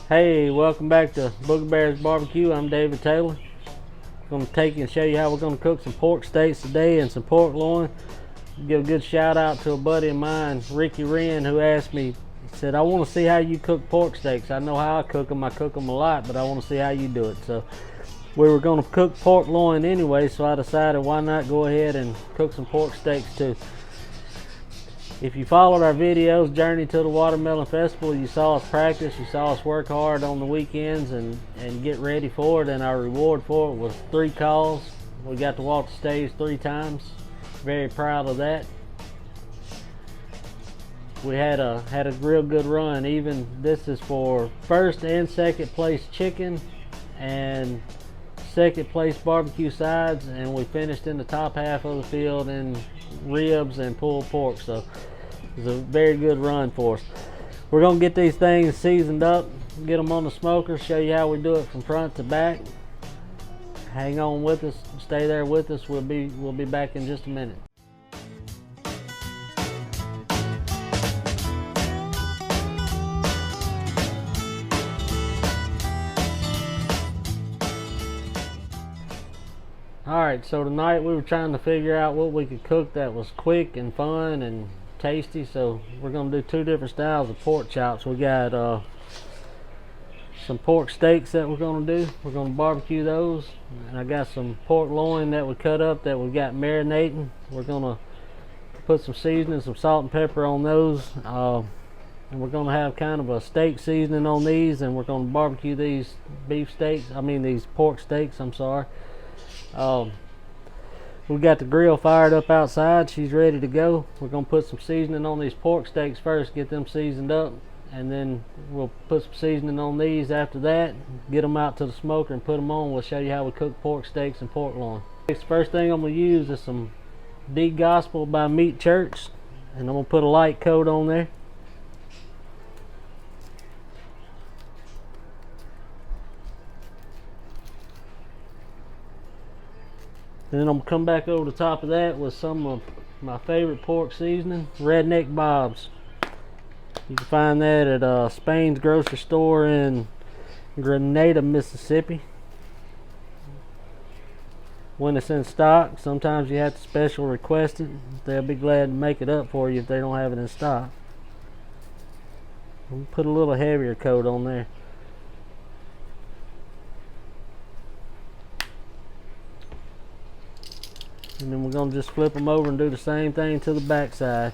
Hey, welcome back to Booger Bear's Barbecue. I'm David Taylor. I'm going to take you and show you how we're going to cook some pork steaks today and some pork loin. Give a good shout out to a buddy of mine, Ricky Wren, who asked me, he said, I want to see how you cook pork steaks. I know how I cook them a lot, but I want to see how you do it. So we were going to cook pork loin anyway, so I decided why not go ahead and cook some pork steaks too. If you followed our videos, Journey to the Watermelon Festival, you saw us practice, you saw us work hard on the weekends and get ready for it, and our reward for it was 3 calls. We got to walk the stage 3 times. Very proud of that. We had a real good run. Even this is for first and second place chicken and second place barbecue sides, and we finished in the top half of the field in ribs and pulled pork. So it was a very good run for us. We're gonna get these things seasoned up, get them on the smoker, show you how we do it from front to back. Hang on with us, stay there with us. We'll be back in just a minute. Alright, so tonight we were trying to figure out what we could cook that was quick and fun and tasty. So we're going to do 2 different styles of pork chops. We got some pork steaks that we're going to do. We're going to barbecue those. And I got some pork loin that we cut up that we got marinating. We're going to put some seasoning, some salt and pepper on those. And we're going to have kind of a steak seasoning on these, and we're going to barbecue these these pork steaks, I'm sorry. We got the grill fired up outside. She's ready to go. We're going to put some seasoning on these pork steaks first, get them seasoned up, and then we'll put some seasoning on these after that, get them out to the smoker and put them on. We'll show you how we cook pork steaks and pork loin. The first thing I'm going to use is some The Gospel by Meat Church, and I'm going to put a light coat on there. And then I'm gonna come back over the top of that with some of my favorite pork seasoning, Redneck Bob's. You can find that at Spain's grocery store in Grenada, Mississippi. When it's in stock, sometimes you have to special request it. They'll be glad to make it up for you if they don't have it in stock. I'm gonna put a little heavier coat on there. And then we're going to just flip them over and do the same thing to the back side.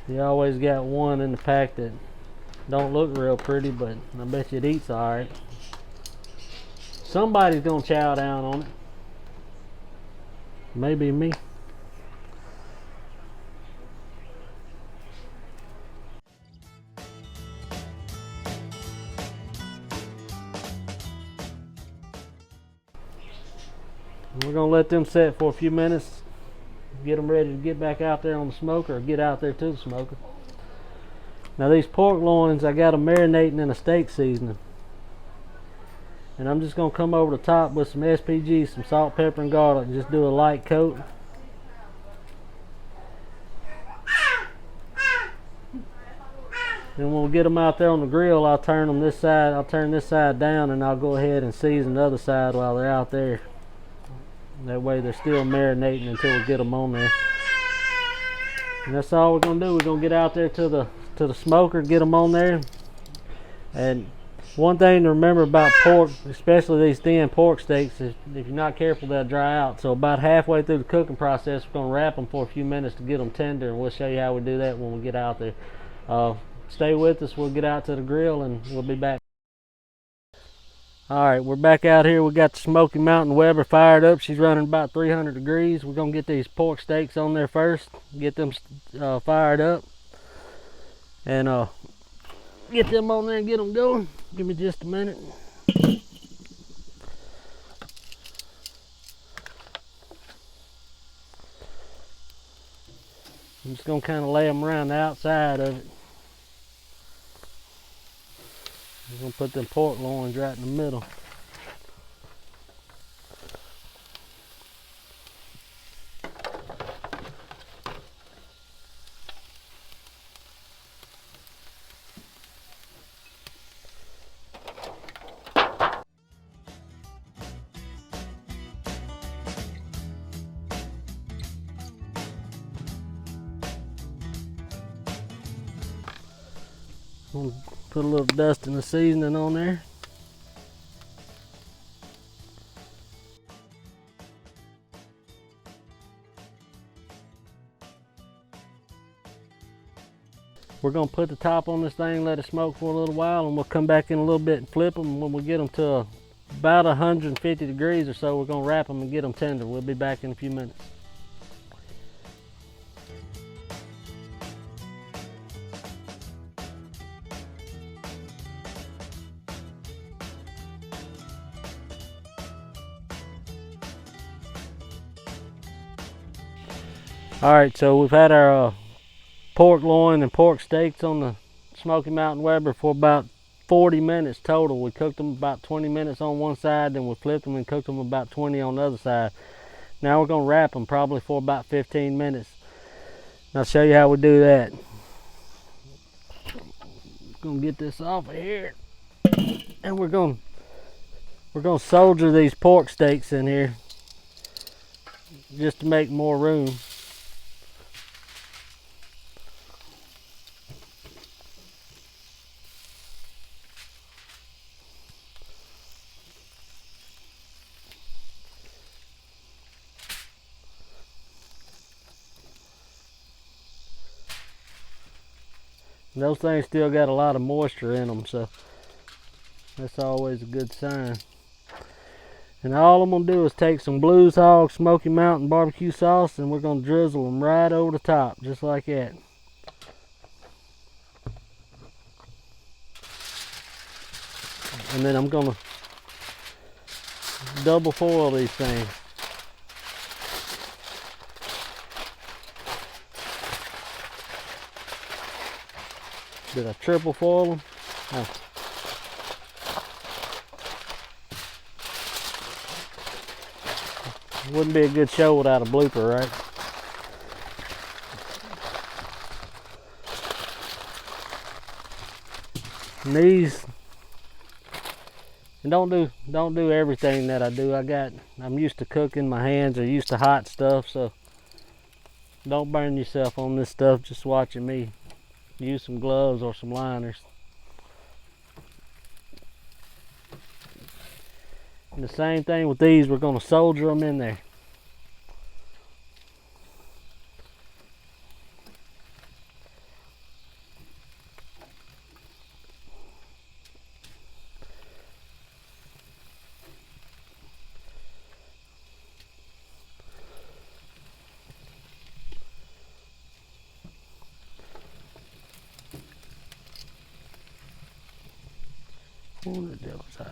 You always got one in the pack that don't look real pretty, but I bet you it eats alright. Somebody's going to chow down on it. Maybe me. We're going to let them set for a few minutes, get them ready to get back out there on the smoker, or get out there to the smoker. Now these pork loins, I got them marinating in a steak seasoning. And I'm just going to come over the top with some SPG, some salt, pepper, and garlic, and just do a light coat. Then when we get them out there on the grill, I'll turn this side down, and I'll go ahead and season the other side while they're out there. That way they're still marinating until we get them on there. And that's all we're going to do. We're going to get out there to the smoker, get them on there. And one thing to remember about pork, especially these thin pork steaks, is if you're not careful, they'll dry out. So about halfway through the cooking process, we're going to wrap them for a few minutes to get them tender, and we'll show you how we do that when we get out there. Stay with us. We'll get out to the grill and we'll be back. Alright, we're back out here. We got the Smoky Mountain Weber fired up. She's running about 300 degrees. We're going to get these pork steaks on there first, get them fired up, and get them on there and get them going. Give me just a minute. I'm just going to kind of lay them around the outside of it. I'm going to put them pork loins right in the middle. Gonna put a little dust in the seasoning on there. We're gonna put the top on this thing, let it smoke for a little while, and we'll come back in a little bit and flip them. When we get them to about 150 degrees or so, we're gonna wrap them and get them tender. We'll be back in a few minutes. All right, so we've had our pork loin and pork steaks on the Smoky Mountain Weber for about 40 minutes total. We cooked them about 20 minutes on one side, then we flipped them and cooked them about 20 on the other side. Now we're gonna wrap them probably for about 15 minutes. I'll show you how we do that. Gonna get this off of here, and we're gonna soldier these pork steaks in here just to make more room. Those things still got a lot of moisture in them, so that's always a good sign. And all I'm gonna do is take some Blues Hog Smoky Mountain barbecue sauce, and we're gonna drizzle them right over the top, just like that. And then I'm gonna double foil these things. Did I triple foil them? Oh. Wouldn't be a good show without a blooper, right? And these, and don't do everything that I do. I'm used to cooking. My hands are used to hot stuff, so don't burn yourself on this stuff just watching me. Use some gloves or some liners. And the same thing with these, we're going to soldier them in there. On the devil's side.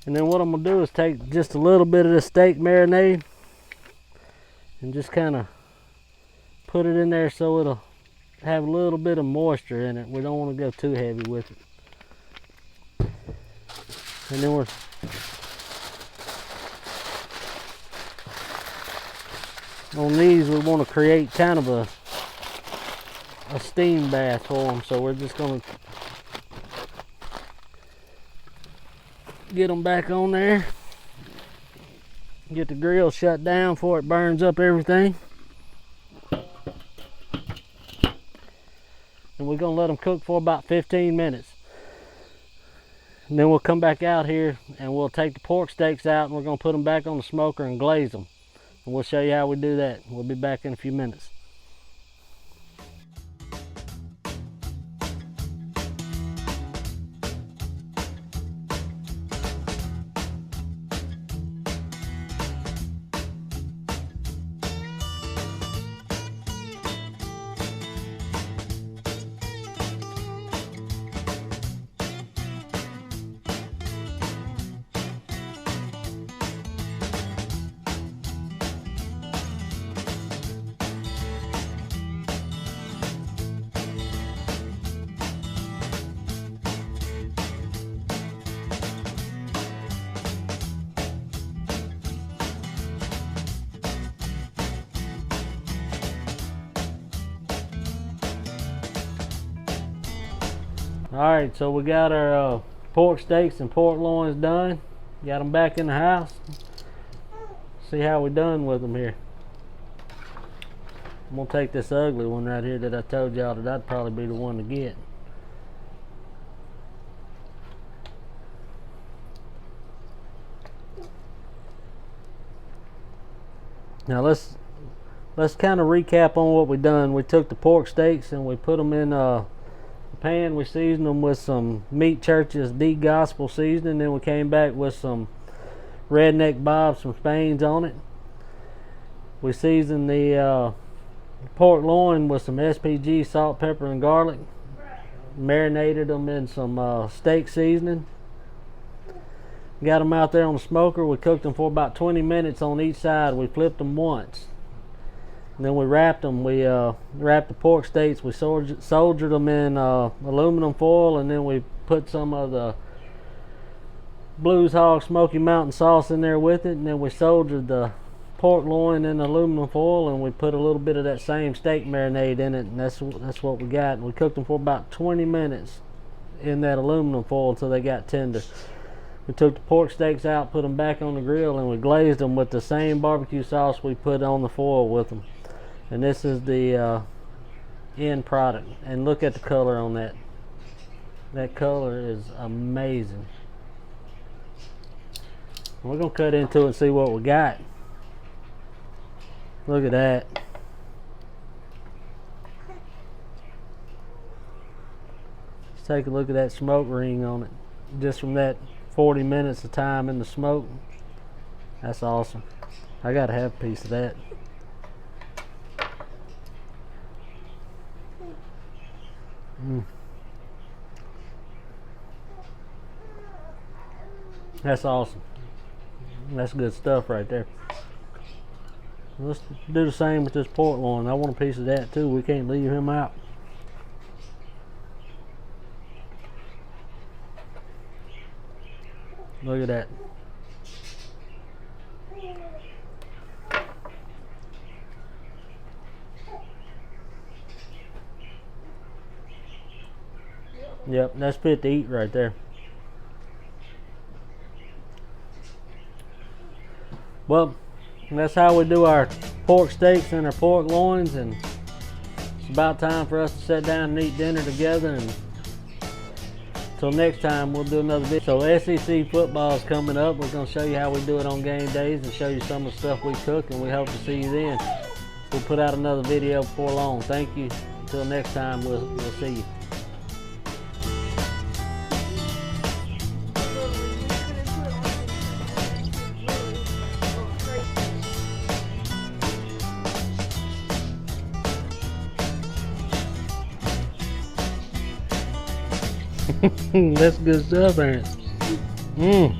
And then what I'm gonna do is take just a little bit of the steak marinade and just kind of put it in there so it'll have a little bit of moisture in it. We don't want to go too heavy with it. And then on these, we want to create kind of a steam bath for them, so we're just going to get them back on there, get the grill shut down before it burns up everything, and we're going to let them cook for about 15 minutes. And then we'll come back out here and we'll take the pork steaks out, and we're going to put them back on the smoker and glaze them, and we'll show you how we do that. We'll be back in a few minutes. Alright, so we got our pork steaks and pork loins done. Got them back in the house. See how we done with them here. I'm gonna take this ugly one right here that I told y'all that I'd probably be the one to get. Now let's kind of recap on what we done. We took the pork steaks and we put them in a pan. We seasoned them with some Meat Church's D Gospel seasoning. Then we came back with some Redneck Bob's from Spain's on it. We seasoned the pork loin with some SPG, salt, pepper, and garlic. Marinated them in some steak seasoning. Got them out there on the smoker. We cooked them for about 20 minutes on each side. We flipped them once. And then we wrapped them. We wrapped the pork steaks. We soldiered them in aluminum foil, and then we put some of the Blues Hog Smoky Mountain sauce in there with it. And then we soldiered the pork loin in aluminum foil, and we put a little bit of that same steak marinade in it, and that's what we got. We cooked them for about 20 minutes in that aluminum foil until they got tender. We took the pork steaks out, put them back on the grill, and we glazed them with the same barbecue sauce we put on the foil with them. And this is the end product. And look at the color on that. That color is amazing. We're gonna cut into it and see what we got. Look at that. Let's take a look at that smoke ring on it. Just from that 40 minutes of time in the smoke. That's awesome. I gotta have a piece of that. That's awesome. That's good stuff right there. Let's do the same with this pork loin. I want a piece of that too. We can't leave him out. Look at that. Yep, that's fit to eat right there. Well, that's how we do our pork steaks and our pork loins, and it's about time for us to sit down and eat dinner together. And until next time, we'll do another video. So SEC football is coming up. We're going to show you how we do it on game days and show you some of the stuff we cook, and we hope to see you then. We'll put out another video before long. Thank you. Until next time, we'll see you. That's good stuff, ain't it?